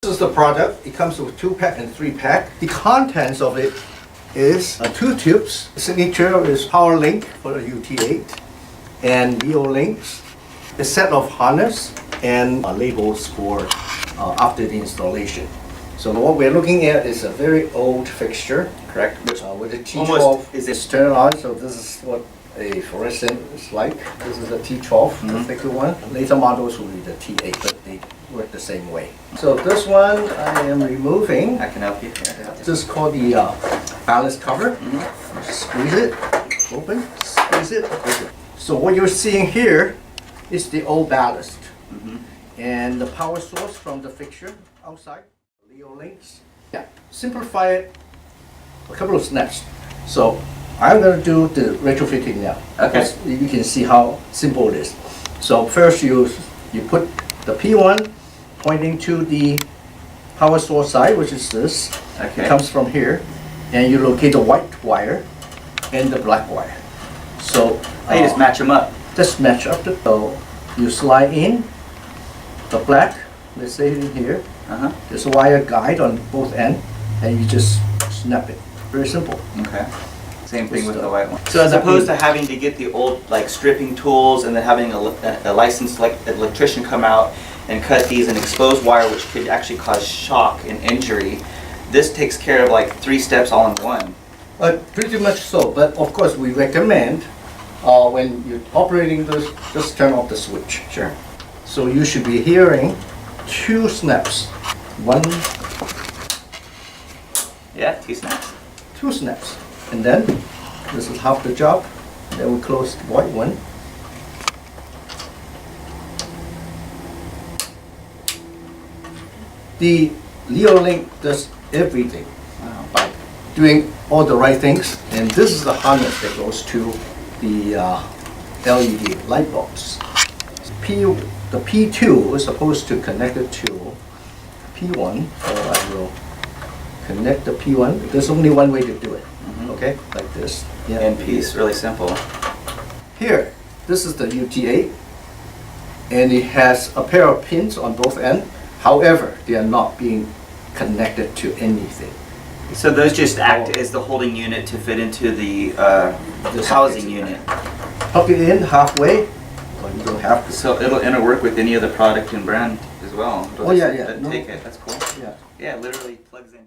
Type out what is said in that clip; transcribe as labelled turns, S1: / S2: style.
S1: This is the product. It comes with 2-pack and 3-pack. The contents of it is 2 tubes. The signature is power link for the UT8 and ULUXUS. A set of harness and labels for after the installation. So what we're looking at is a very old fixture, correct? With a T12 is turned on. So this is what a fluorescent is like. This is a T12, the thicker one. Later models will be the T8, but they work the same way. So this one I am removing.
S2: I can help you here.
S1: This is called the ballast cover. Squeeze it, open, squeeze it, open. So what you're seeing here is the old ballast. And the power source from the fixture outside, ULUXUS. Yeah, simplify it, a couple of snaps. So I'm going to do the retrofitting now.
S2: Okay.
S1: You can see how simple it is. So first you put the P1 pointing to the power source side, which is this.
S2: Okay.
S1: It comes from here, and you locate the white wire and the black wire. So
S2: you just match them up.
S1: Just match up the. So you slide in the black. Let's say in here. There's a wire guide on both ends, and you just snap it. Very simple.
S2: Okay. Same thing with the white one. So as opposed to having to get the old like stripping tools and then having a licensed electrician come out and cut these and expose wire, which could actually cause shock and injury, this takes care of like 3 steps all in one.
S1: Pretty much so, but of course we recommend when you're operating this, just turn off the switch.
S2: Sure.
S1: So you should be hearing 2 snaps. 1.
S2: Yeah, 2 snaps.
S1: 2 snaps. And then, this is half the job. Then we close the white one. The ULUXUS does everything by doing all the right things. And this is the harness that goes to the LED light bulbs. The P2 is supposed to connect it to P1. So I will connect the P1. There's only one way to do it. Okay, like this. Yeah.
S2: In piece, really simple.
S1: Here, this is the UT8, and it has a pair of pins on both ends. However, they are not being connected to anything.
S2: So those just act as the holding unit to fit into the housing unit.
S1: Plug it in halfway, or you don't have to.
S2: So it'll work with any other product and brand as well.
S1: Oh yeah, yeah.
S2: Take it. That's cool.
S1: Yeah.
S2: Yeah, it literally plugs in.